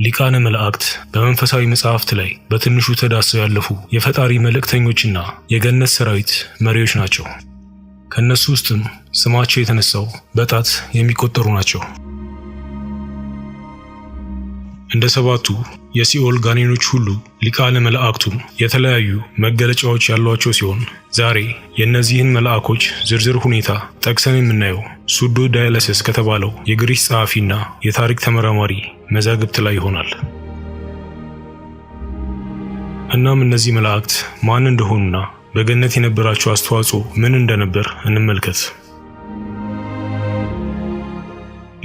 ሊቃነ መላእክት በመንፈሳዊ መጽሐፍት ላይ በትንሹ ተዳስሰው ያለፉ የፈጣሪ መልእክተኞችና የገነት ሰራዊት መሪዎች ናቸው። ከነሱ ውስጥም ስማቸው የተነሳው በጣት የሚቆጠሩ ናቸው። እንደ ሰባቱ የሲኦል ጋኔኖች ሁሉ ሊቃነ መላእክቱም የተለያዩ መገለጫዎች ያሏቸው ሲሆን ዛሬ የእነዚህን መልአኮች ዝርዝር ሁኔታ ጠቅሰን የምናየው ሱዶ ዳያለሲስ ከተባለው የግሪክ ጸሐፊና የታሪክ ተመራማሪ መዛግብት ላይ ይሆናል። እናም እነዚህ መላእክት ማን እንደሆኑና በገነት የነበራቸው አስተዋጽኦ ምን እንደነበር እንመልከት።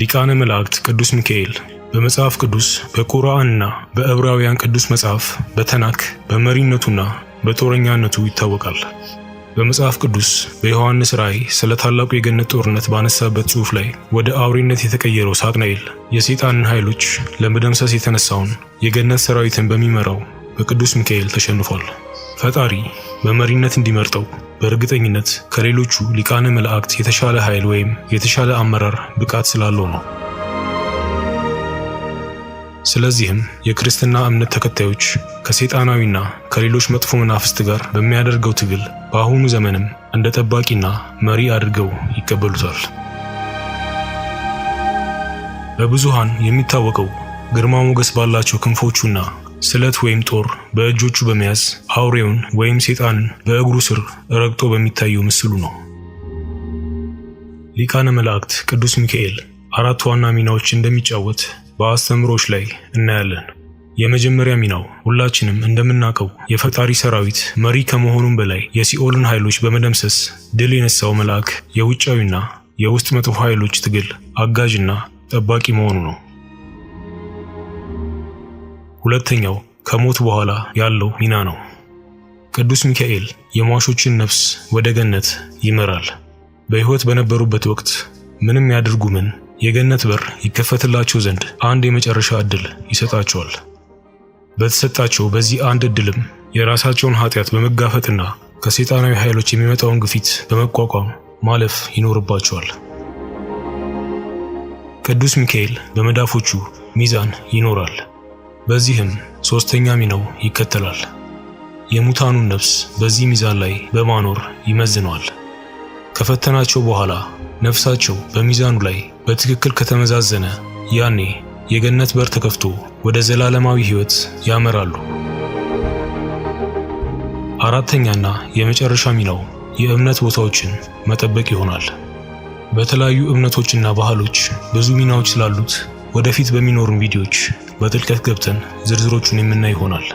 ሊቃነ መላእክት ቅዱስ ሚካኤል በመጽሐፍ ቅዱስ በቁርአንና በዕብራውያን ቅዱስ መጽሐፍ በተናክ በመሪነቱና በጦረኛነቱ ይታወቃል። በመጽሐፍ ቅዱስ በዮሐንስ ራእይ ስለ ታላቁ የገነት ጦርነት ባነሳበት ጽሑፍ ላይ ወደ አውሬነት የተቀየረው ሳጥናኤል የሰይጣንን ኃይሎች ለመደምሰስ የተነሳውን የገነት ሰራዊትን በሚመራው በቅዱስ ሚካኤል ተሸንፏል። ፈጣሪ በመሪነት እንዲመርጠው በእርግጠኝነት ከሌሎቹ ሊቃነ መላእክት የተሻለ ኃይል ወይም የተሻለ አመራር ብቃት ስላለው ነው። ስለዚህም የክርስትና እምነት ተከታዮች ከሰይጣናዊና ከሌሎች መጥፎ መናፍስት ጋር በሚያደርገው ትግል በአሁኑ ዘመንም እንደ ጠባቂና መሪ አድርገው ይቀበሉታል። በብዙሃን የሚታወቀው ግርማ ሞገስ ባላቸው ክንፎቹና ስለት ወይም ጦር በእጆቹ በመያዝ አውሬውን ወይም ሰይጣንን በእግሩ ስር ረግጦ በሚታየው ምስሉ ነው። ሊቃነ መላእክት ቅዱስ ሚካኤል አራት ዋና ሚናዎች እንደሚጫወት በአስተምሮች ላይ እናያለን። የመጀመሪያ ሚናው ሁላችንም እንደምናውቀው የፈጣሪ ሰራዊት መሪ ከመሆኑም በላይ የሲኦልን ኃይሎች በመደምሰስ ድል የነሳው መልአክ የውጫዊና የውስጥ መጥፎ ኃይሎች ትግል አጋዥና ጠባቂ መሆኑ ነው። ሁለተኛው ከሞት በኋላ ያለው ሚና ነው። ቅዱስ ሚካኤል የሟቾችን ነፍስ ወደ ገነት ይመራል። በሕይወት በነበሩበት ወቅት ምንም ያድርጉ ምን የገነት በር ይከፈትላቸው ዘንድ አንድ የመጨረሻ ዕድል ይሰጣቸዋል። በተሰጣቸው በዚህ አንድ ዕድልም የራሳቸውን ኃጢአት በመጋፈጥና ከሰይጣናዊ ኃይሎች የሚመጣውን ግፊት በመቋቋም ማለፍ ይኖርባቸዋል። ቅዱስ ሚካኤል በመዳፎቹ ሚዛን ይኖራል። በዚህም ሶስተኛ ሚናው ይከተላል። የሙታኑን ነፍስ በዚህ ሚዛን ላይ በማኖር ይመዝነዋል። ከፈተናቸው በኋላ ነፍሳቸው በሚዛኑ ላይ በትክክል ከተመዛዘነ ያኔ የገነት በር ተከፍቶ ወደ ዘላለማዊ ሕይወት ያመራሉ። አራተኛና የመጨረሻ ሚናው የእምነት ቦታዎችን መጠበቅ ይሆናል። በተለያዩ እምነቶችና ባህሎች ብዙ ሚናዎች ስላሉት ወደፊት በሚኖሩን ቪዲዮዎች በጥልቀት ገብተን ዝርዝሮቹን የምናይ ይሆናል።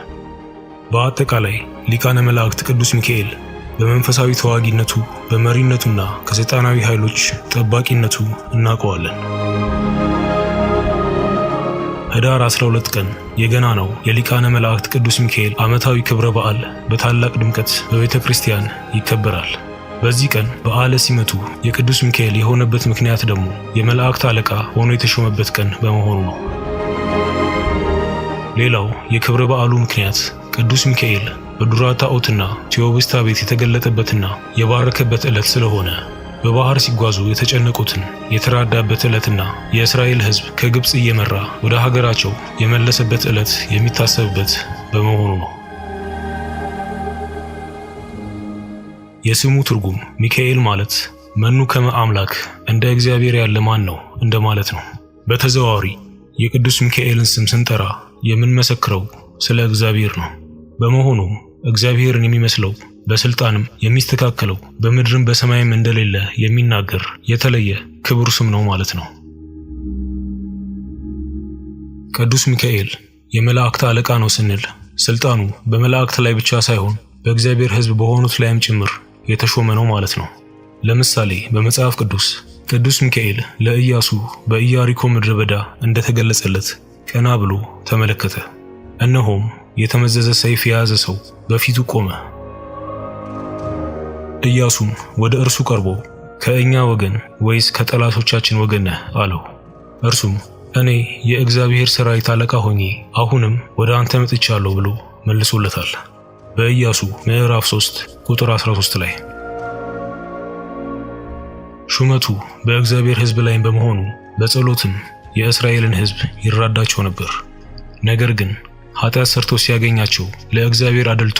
በአጠቃላይ ሊቃነ መላእክት ቅዱስ ሚካኤል በመንፈሳዊ ተዋጊነቱ በመሪነቱና ከሰይጣናዊ ኃይሎች ጠባቂነቱ እናውቀዋለን። ህዳር 12 ቀን የገናናው የሊቃነ መላእክት ቅዱስ ሚካኤል ዓመታዊ ክብረ በዓል በታላቅ ድምቀት በቤተ ክርስቲያን ይከበራል። በዚህ ቀን በዓለ ሲመቱ የቅዱስ ሚካኤል የሆነበት ምክንያት ደግሞ የመላእክት አለቃ ሆኖ የተሾመበት ቀን በመሆኑ ነው። ሌላው የክብረ በዓሉ ምክንያት ቅዱስ ሚካኤል በዱራታ ኦትና ቴዎብስታ ቤት የተገለጠበትና የባረከበት ዕለት ስለሆነ በባህር ሲጓዙ የተጨነቁትን የተራዳበት ዕለትና የእስራኤል ሕዝብ ከግብጽ እየመራ ወደ ሀገራቸው የመለሰበት ዕለት የሚታሰብበት በመሆኑ ነው። የስሙ ትርጉም ሚካኤል ማለት መኑ ከመ አምላክ እንደ እግዚአብሔር ያለ ማን ነው እንደማለት ነው። በተዘዋዋሪ የቅዱስ ሚካኤልን ስም ስንጠራ የምንመሰክረው ስለ እግዚአብሔር ነው። በመሆኑ እግዚአብሔርን የሚመስለው በስልጣንም የሚስተካከለው በምድርም በሰማይም እንደሌለ የሚናገር የተለየ ክቡር ስም ነው ማለት ነው። ቅዱስ ሚካኤል የመላእክት አለቃ ነው ስንል ስልጣኑ በመላእክት ላይ ብቻ ሳይሆን በእግዚአብሔር ሕዝብ በሆኑት ላይም ጭምር የተሾመ ነው ማለት ነው። ለምሳሌ በመጽሐፍ ቅዱስ ቅዱስ ሚካኤል ለኢያሱ በኢያሪኮ ምድረ በዳ እንደተገለጸለት ቀና ብሎ ተመለከተ። እነሆም የተመዘዘ ሰይፍ የያዘ ሰው በፊቱ ቆመ። ኢያሱም ወደ እርሱ ቀርቦ ከእኛ ወገን ወይስ ከጠላቶቻችን ወገን ነህ አለው። እርሱም እኔ የእግዚአብሔር ሰራዊት አለቃ ሆኜ አሁንም ወደ አንተ መጥቻለሁ ብሎ መልሶለታል። በኢያሱ ምዕራፍ 3 ቁጥር 13 ላይ ሹመቱ በእግዚአብሔር ሕዝብ ላይ በመሆኑ በጸሎትም የእስራኤልን ሕዝብ ይራዳቸው ነበር። ነገር ግን ኃጢአት ሰርቶ ሲያገኛቸው ለእግዚአብሔር አድልቶ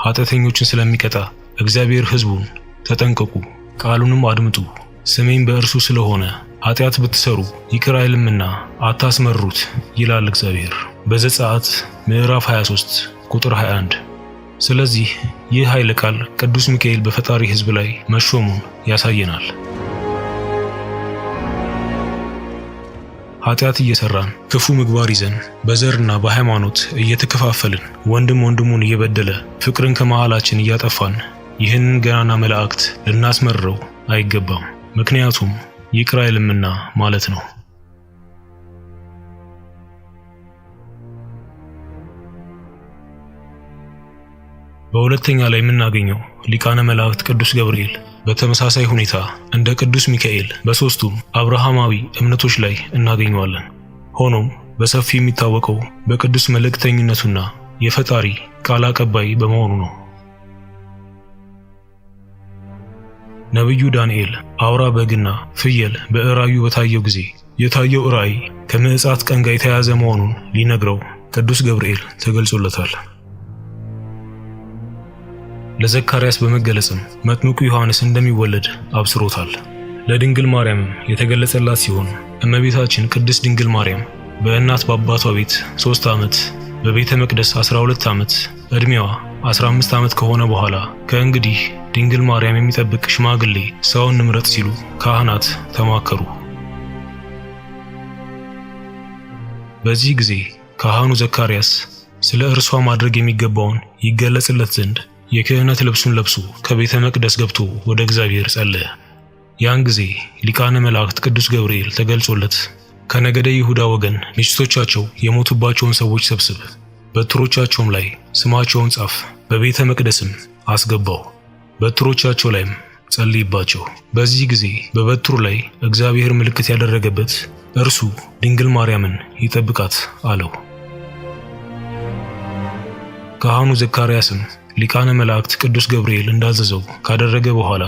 ኃጢአተኞችን ስለሚቀጣ እግዚአብሔር ሕዝቡን ተጠንቀቁ፣ ቃሉንም አድምጡ፣ ስሜም በእርሱ ስለሆነ ኃጢአት ብትሰሩ ይቅር አይልምና አታስመሩት ይላል እግዚአብሔር። በዘጸአት ምዕራፍ 23 ቁጥር 21። ስለዚህ ይህ ኃይለ ቃል ቅዱስ ሚካኤል በፈጣሪ ሕዝብ ላይ መሾሙን ያሳየናል። ኃጢአት እየሰራን ክፉ ምግባር ይዘን በዘርና በሃይማኖት እየተከፋፈልን ወንድም ወንድሙን እየበደለ ፍቅርን ከመሃላችን እያጠፋን ይህንን ገናና መላእክት ልናስመርረው አይገባም። ምክንያቱም ይቅር አይልምና ማለት ነው። በሁለተኛ ላይ የምናገኘው ሊቃነ መላእክት ቅዱስ ገብርኤል በተመሳሳይ ሁኔታ እንደ ቅዱስ ሚካኤል በሶስቱም አብርሃማዊ እምነቶች ላይ እናገኘዋለን። ሆኖም በሰፊው የሚታወቀው በቅዱስ መልእክተኝነቱና የፈጣሪ ቃል አቀባይ በመሆኑ ነው። ነብዩ ዳንኤል አውራ በግና ፍየል በራእዩ በታየው ጊዜ የታየው ራእይ ከምጽአት ቀን ጋር የተያያዘ መሆኑን ሊነግረው ቅዱስ ገብርኤል ተገልጾለታል። ለዘካርያስ በመገለጽም መጥምቁ ዮሐንስ እንደሚወለድ አብስሮታል። ለድንግል ማርያም የተገለጸላት ሲሆን እመቤታችን ቅድስት ድንግል ማርያም በእናት በአባቷ ቤት 3 ዓመት በቤተ መቅደስ 12 ዓመት ዕድሜዋ 15 ዓመት ከሆነ በኋላ ከእንግዲህ ድንግል ማርያም የሚጠብቅ ሽማግሌ ሰውን ንምረጥ ሲሉ ካህናት ተማከሩ። በዚህ ጊዜ ካህኑ ዘካርያስ ስለ እርሷ ማድረግ የሚገባውን ይገለጽለት ዘንድ የክህነት ልብሱን ለብሶ ከቤተ መቅደስ ገብቶ ወደ እግዚአብሔር ጸለየ። ያን ጊዜ ሊቃነ መላእክት ቅዱስ ገብርኤል ተገልጾለት ከነገደ ይሁዳ ወገን ሚስቶቻቸው የሞቱባቸውን ሰዎች ሰብስብ፣ በትሮቻቸውም ላይ ስማቸውን ጻፍ፣ በቤተ መቅደስም አስገባው፣ በትሮቻቸው ላይም ጸልይባቸው። በዚህ ጊዜ በበትሩ ላይ እግዚአብሔር ምልክት ያደረገበት እርሱ ድንግል ማርያምን ይጠብቃት አለው። ካህኑ ዘካርያስም ሊቃነ መላእክት ቅዱስ ገብርኤል እንዳዘዘው ካደረገ በኋላ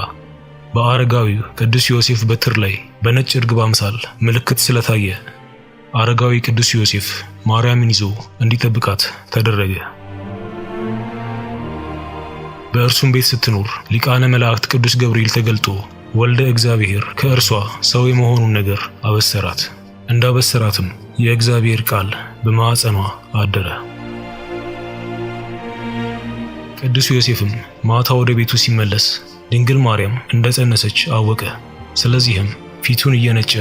በአረጋዊው ቅዱስ ዮሴፍ በትር ላይ በነጭ ርግብ አምሳል ምልክት ስለታየ አረጋዊ ቅዱስ ዮሴፍ ማርያምን ይዞ እንዲጠብቃት ተደረገ። በእርሱም ቤት ስትኖር ሊቃነ መላእክት ቅዱስ ገብርኤል ተገልጦ ወልደ እግዚአብሔር ከእርሷ ሰው የመሆኑን ነገር አበሰራት። እንዳበሰራትም የእግዚአብሔር ቃል በማዕፀኗ አደረ። ቅዱስ ዮሴፍም ማታ ወደ ቤቱ ሲመለስ ድንግል ማርያም እንደጸነሰች አወቀ። ስለዚህም ፊቱን እየነጨ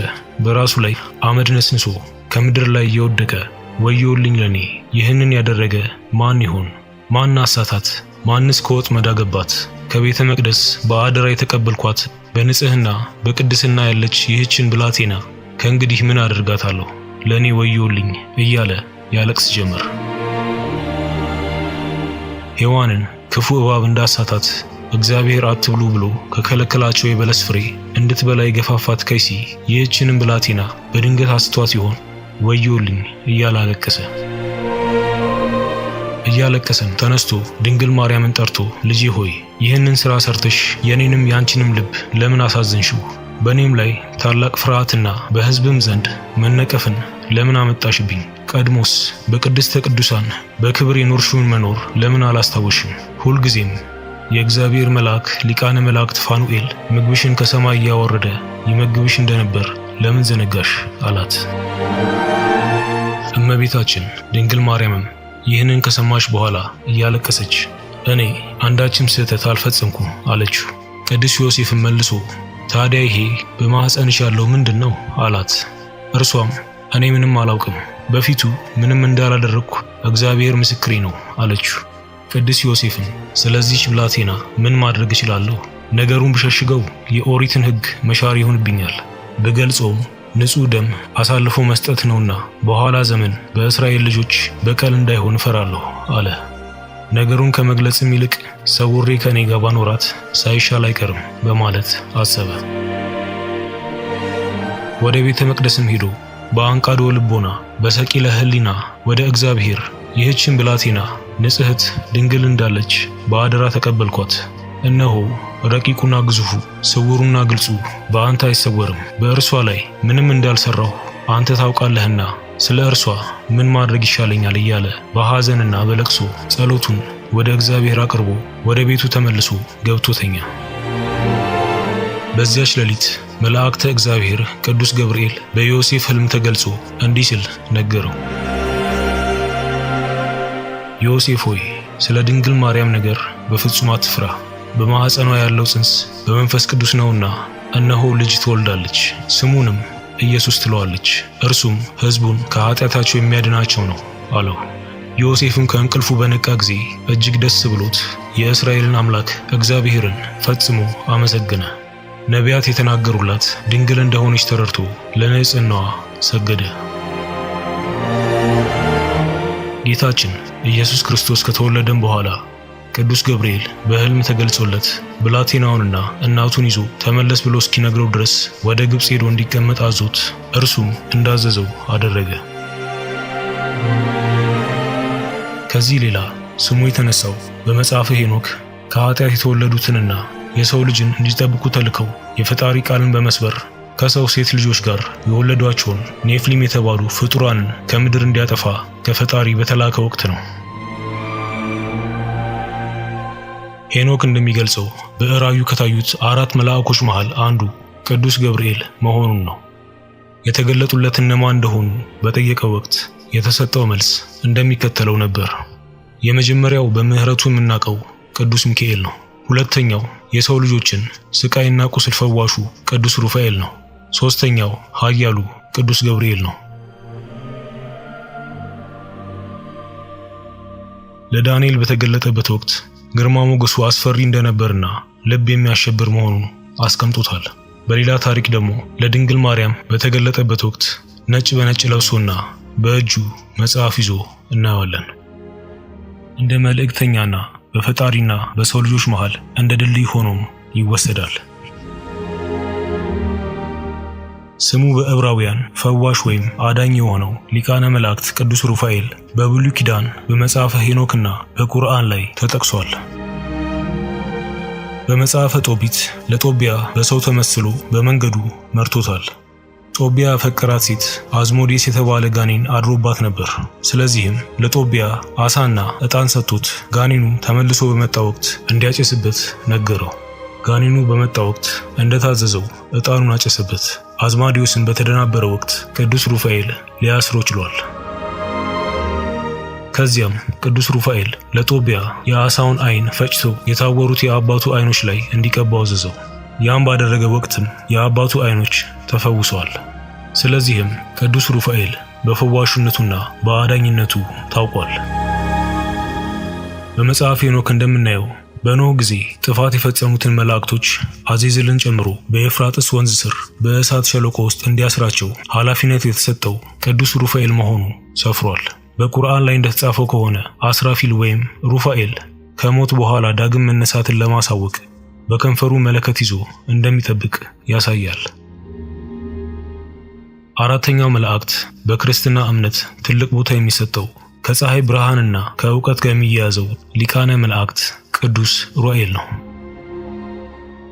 በራሱ ላይ አመድ ነስንሶ ከምድር ላይ እየወደቀ ወዮልኝ ለኔ፣ ይህንን ያደረገ ማን ይሆን? ማን አሳታት? ማንስ ከወጥመድ አገባት? ከቤተ መቅደስ በአደራ የተቀበልኳት በንጽህና በቅድስና ያለች ይህችን ብላቴና ከእንግዲህ ምን አደርጋታለሁ? ለኔ ወዮልኝ እያለ ያለቅስ ጀመር። ሔዋንን ክፉ እባብ እንዳሳታት እግዚአብሔር አትብሉ ብሎ ከከለከላቸው የበለስ ፍሬ እንድትበላ የገፋፋት ከይሲ ይህችንም ብላቴና በድንገት አስቷት ይሆን? ወዮልኝ እያለ አለቀሰ። እያለቀሰም ተነስቶ ድንግል ማርያምን ጠርቶ ልጄ ሆይ ይህንን ሥራ ሰርተሽ የኔንም ያንቺንም ልብ ለምን አሳዘንሽው? በእኔም ላይ ታላቅ ፍርሃትና በሕዝብም ዘንድ መነቀፍን ለምን አመጣሽብኝ? ቀድሞስ በቅድስተ ቅዱሳን በክብር የኖርሽውን መኖር ለምን አላስታወሽም? ሁልጊዜም የእግዚአብሔር መልአክ ሊቃነ መላእክት ፋኑኤል ምግብሽን ከሰማይ እያወረደ ይመግብሽ እንደነበር ለምን ዘነጋሽ? አላት። እመቤታችን ድንግል ማርያምም ይህንን ከሰማች በኋላ እያለቀሰች እኔ አንዳችም ስህተት አልፈጸምኩም አለችው። ቅዱስ ዮሴፍም መልሶ ታዲያ ይሄ በማኅፀንሽ ያለው ምንድን ነው? አላት። እርሷም እኔ ምንም አላውቅም፣ በፊቱ ምንም እንዳላደረግኩ እግዚአብሔር ምስክሬ ነው አለችው። ቅዱስ ዮሴፍም ስለዚህች ብላቴና ምን ማድረግ እችላለሁ? ነገሩን ብሸሽገው የኦሪትን ሕግ መሻር ይሆንብኛል፣ ብገልጸውም ንጹሕ ደም አሳልፎ መስጠት ነውና በኋላ ዘመን በእስራኤል ልጆች በቀል እንዳይሆን እፈራለሁ አለ። ነገሩን ከመግለጽም ይልቅ ሰውሬ ከኔ ጋር ባኖራት ሳይሻል አይቀርም በማለት አሰበ። ወደ ቤተ መቅደስም ሄዶ በአንቃዶ ልቦና በሰቂለ ሕሊና ወደ እግዚአብሔር ይህችን ብላቴና ንጽሕት ድንግል እንዳለች በአደራ ተቀበልኳት። እነሆ ረቂቁና ግዙፉ ስውሩና ግልጹ በአንተ አይሰወርም። በእርሷ ላይ ምንም እንዳልሰራሁ አንተ ታውቃለህና ስለ እርሷ ምን ማድረግ ይሻለኛል እያለ በሐዘንና በለቅሶ ጸሎቱን ወደ እግዚአብሔር አቅርቦ ወደ ቤቱ ተመልሶ ገብቶ ተኛ። በዚያች ሌሊት መልአከ እግዚአብሔር ቅዱስ ገብርኤል በዮሴፍ ሕልም ተገልጾ እንዲህ ሲል ነገረው። ዮሴፍ ሆይ ስለ ድንግል ማርያም ነገር በፍጹም አትፍራ። በማኅፀኗ ያለው ጽንስ በመንፈስ ቅዱስ ነውና እነሆ ልጅ ትወልዳለች፣ ስሙንም ኢየሱስ ትለዋለች። እርሱም ሕዝቡን ከኃጢአታቸው የሚያድናቸው ነው አለው። ዮሴፍም ከእንቅልፉ በነቃ ጊዜ እጅግ ደስ ብሎት የእስራኤልን አምላክ እግዚአብሔርን ፈጽሞ አመሰገነ። ነቢያት የተናገሩላት ድንግል እንደሆነች ተረድቶ ለንጽሕናዋ ሰገደ። ጌታችን ኢየሱስ ክርስቶስ ከተወለደም በኋላ ቅዱስ ገብርኤል በሕልም ተገልጾለት ብላቴናውንና እናቱን ይዞ ተመለስ ብሎ እስኪነግረው ድረስ ወደ ግብፅ ሄዶ እንዲቀመጥ አዞት፣ እርሱም እንዳዘዘው አደረገ። ከዚህ ሌላ ስሙ የተነሳው በመጽሐፈ ሄኖክ ከኃጢአት የተወለዱትንና የሰው ልጅን እንዲጠብቁ ተልከው የፈጣሪ ቃልን በመስበር ከሰው ሴት ልጆች ጋር የወለዷቸውን ኔፍሊም የተባሉ ፍጡራንን ከምድር እንዲያጠፋ ከፈጣሪ በተላከ ወቅት ነው። ሄኖክ እንደሚገልጸው በራእዩ ከታዩት 4 መልአኮች መሃል አንዱ ቅዱስ ገብርኤል መሆኑን ነው። የተገለጡለት እነማን እንደሆኑ በጠየቀው ወቅት የተሰጠው መልስ እንደሚከተለው ነበር። የመጀመሪያው በምህረቱ የምናውቀው ቅዱስ ሚካኤል ነው። ሁለተኛው የሰው ልጆችን ስቃይና ቁስል ፈዋሹ ቅዱስ ሩፋኤል ነው። ሶስተኛው ኃያሉ ቅዱስ ገብርኤል ነው። ለዳንኤል በተገለጠበት ወቅት ግርማ ሞገሱ አስፈሪ እንደነበርና ልብ የሚያሸብር መሆኑን አስቀምጦታል። በሌላ ታሪክ ደግሞ ለድንግል ማርያም በተገለጠበት ወቅት ነጭ በነጭ ለብሶና በእጁ መጽሐፍ ይዞ እናየዋለን። እንደ መልእክተኛና በፈጣሪና በሰው ልጆች መሃል እንደ ድልድይ ሆኖም ይወሰዳል። ስሙ በዕብራውያን ፈዋሽ ወይም አዳኝ የሆነው ሊቃነ መላእክት ቅዱስ ሩፋኤል በብሉይ ኪዳን በመጽሐፈ ሄኖክና በቁርአን ላይ ተጠቅሷል። በመጽሐፈ ጦቢት ለጦቢያ በሰው ተመስሎ በመንገዱ መርቶታል። ጦቢያ ያፈቀራት ሴት አዝሞዴስ የተባለ ጋኔን አድሮባት ነበር። ስለዚህም ለጦቢያ አሳና ዕጣን ሰጥቶት ጋኔኑ ተመልሶ በመጣ ወቅት እንዲያጨስበት ነገረው። ጋኔኑ በመጣ ወቅት እንደታዘዘው ዕጣኑን አጨሰበት። አዝማዲዮስን በተደናበረ ወቅት ቅዱስ ሩፋኤል ሊያስሮ ችሏል። ከዚያም ቅዱስ ሩፋኤል ለጦቢያ የአሳውን ዓይን ፈጭቶ የታወሩት የአባቱ ዓይኖች ላይ እንዲቀባው አዘዘው። ያም ባደረገ ወቅትም የአባቱ ዓይኖች ተፈውሰዋል። ስለዚህም ቅዱስ ሩፋኤል በፈዋሽነቱና በአዳኝነቱ ታውቋል። በመጽሐፈ ሄኖክ እንደምናየው በኖህ ጊዜ ጥፋት የፈጸሙትን መላእክቶች አዜዝልን ጨምሮ በኤፍራጥስ ወንዝ ስር በእሳት ሸለቆ ውስጥ እንዲያስራቸው ኃላፊነት የተሰጠው ቅዱስ ሩፋኤል መሆኑ ሰፍሯል። በቁርአን ላይ እንደተጻፈው ከሆነ አስራፊል ወይም ሩፋኤል ከሞት በኋላ ዳግም መነሳትን ለማሳወቅ በከንፈሩ መለከት ይዞ እንደሚጠብቅ ያሳያል። አራተኛው መላእክት በክርስትና እምነት ትልቅ ቦታ የሚሰጠው ከፀሐይ ብርሃንና ከእውቀት ጋር የሚያያዘው ሊቃነ መላእክት ቅዱስ ሩፋኤል ነው።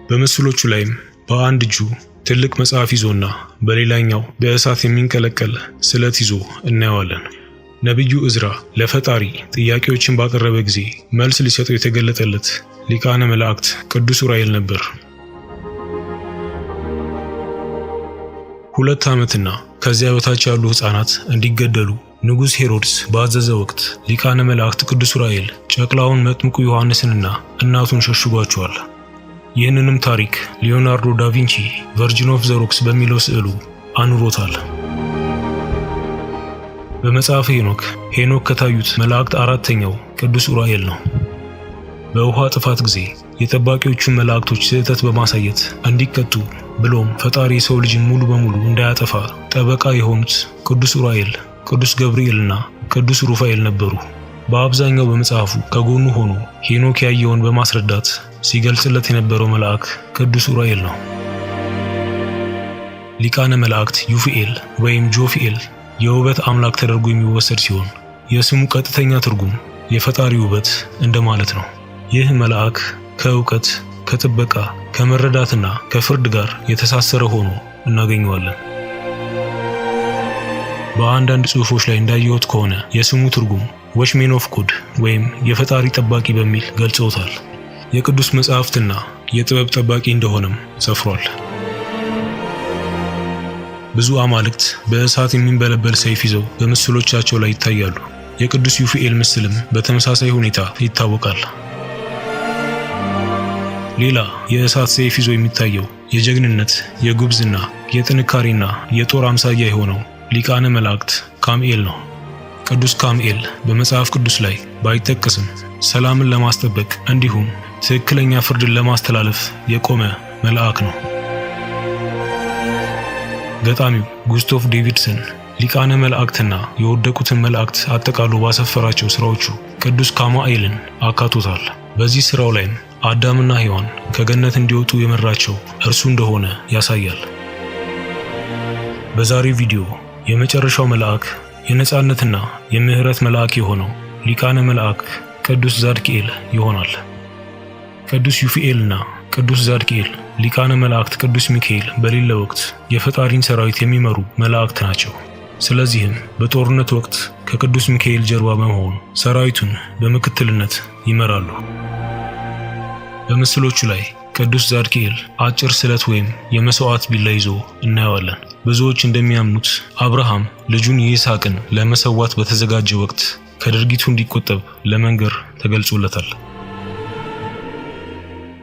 በምስሎቹ ላይም በአንድ እጁ ትልቅ መጽሐፍ ይዞና በሌላኛው በእሳት የሚንቀለቀል ስለት ይዞ እናየዋለን። ነቢዩ ዕዝራ ለፈጣሪ ጥያቄዎችን ባቀረበ ጊዜ መልስ ሊሰጠው የተገለጠለት ሊቃነ መላእክት ቅዱስ ሩፋኤል ነበር። 2 ዓመትና ከዚያ በታች ያሉ ሕፃናት እንዲገደሉ ንጉሥ ሄሮድስ ባዘዘ ወቅት ሊቃነ መላእክት ቅዱስ ሩፋኤል ጨቅላውን መጥምቁ ዮሐንስንና እናቱን ሸሽጓቸዋል። ይህንንም ታሪክ ሊዮናርዶ ዳቪንቺ ቨርጂን ኦፍ ዘ ሮክስ በሚለው ስዕሉ አኑሮታል። በመጽሐፈ ሄኖክ ከታዩት መላእክት አራተኛው ቅዱስ ሩፋኤል ነው። በውሃ ጥፋት ጊዜ የጠባቂዎቹን መላእክቶች ስህተት በማሳየት እንዲቀጡ ብሎም ፈጣሪ የሰው ልጅን ሙሉ በሙሉ እንዳያጠፋ ጠበቃ የሆኑት ቅዱስ ሩፋኤል፣ ቅዱስ ገብርኤልና ቅዱስ ሩፋኤል ነበሩ። በአብዛኛው በመጽሐፉ ከጎኑ ሆኖ ሄኖክ ያየውን በማስረዳት ሲገልጽለት የነበረው መልአክ ቅዱስ ሩፋኤል ነው። ሊቃነ መላእክት ዩፊኤል ወይም ጆፊኤል የውበት አምላክ ተደርጎ የሚወሰድ ሲሆን የስሙ ቀጥተኛ ትርጉም የፈጣሪ ውበት እንደማለት ነው። ይህ መልአክ ከእውቀት፣ ከጥበቃ፣ ከመረዳትና ከፍርድ ጋር የተሳሰረ ሆኖ እናገኘዋለን። በአንዳንድ ጽሑፎች ላይ እንዳየሁት ከሆነ የስሙ ትርጉም ዎችሜን ኦፍ ጎድ ወይም የፈጣሪ ጠባቂ በሚል ገልጸውታል። የቅዱስ መጻሕፍትና የጥበብ ጠባቂ እንደሆነም ሰፍሯል። ብዙ አማልክት በእሳት የሚንበለበል ሰይፍ ይዘው በምስሎቻቸው ላይ ይታያሉ። የቅዱስ ዩፍኤል ምስልም በተመሳሳይ ሁኔታ ይታወቃል። ሌላ የእሳት ሰይፍ ይዞ የሚታየው የጀግንነት፣ የጉብዝና፣ የጥንካሬና የጦር አምሳያ የሆነው ሊቃነ መላእክት ካምኤል ነው። ቅዱስ ካምኤል በመጽሐፍ ቅዱስ ላይ ባይጠቀስም ሰላምን ለማስጠበቅ እንዲሁም ትክክለኛ ፍርድን ለማስተላለፍ የቆመ መልአክ ነው። ገጣሚው ጉስቶፍ ዴቪድሰን ሊቃነ መላእክትና የወደቁትን መላእክት አጠቃሎ ባሰፈራቸው ስራዎቹ ቅዱስ ካማኤልን አካቶታል። በዚህ ስራው ላይም አዳምና ሔዋን ከገነት እንዲወጡ የመራቸው እርሱ እንደሆነ ያሳያል። በዛሬው ቪዲዮ የመጨረሻው መልአክ የነጻነትና የምህረት መልአክ የሆነው ሊቃነ መልአክ ቅዱስ ዛድክኤል ይሆናል። ቅዱስ ዩፍኤልና ቅዱስ ዛድክኤል ሊቃነ መላእክት ቅዱስ ሚካኤል በሌለ ወቅት የፈጣሪን ሰራዊት የሚመሩ መላእክት ናቸው። ስለዚህም በጦርነት ወቅት ከቅዱስ ሚካኤል ጀርባ በመሆን ሰራዊቱን በምክትልነት ይመራሉ። በምስሎቹ ላይ ቅዱስ ዛድክኤል አጭር ስለት ወይም የመስዋዕት ቢላ ይዞ እናየዋለን። ብዙዎች እንደሚያምኑት አብርሃም ልጁን ይስሐቅን ለመሰዋት በተዘጋጀ ወቅት ከድርጊቱ እንዲቆጠብ ለመንገር ተገልጾለታል።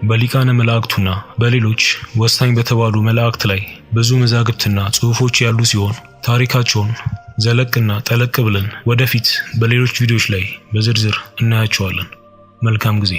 በሊቃነ መላእክቱና በሌሎች ወሳኝ በተባሉ መላእክት ላይ ብዙ መዛግብትና ጽሑፎች ያሉ ሲሆን ታሪካቸውን ዘለቅና ጠለቅ ብለን ወደፊት በሌሎች ቪዲዮዎች ላይ በዝርዝር እናያቸዋለን። መልካም ጊዜ።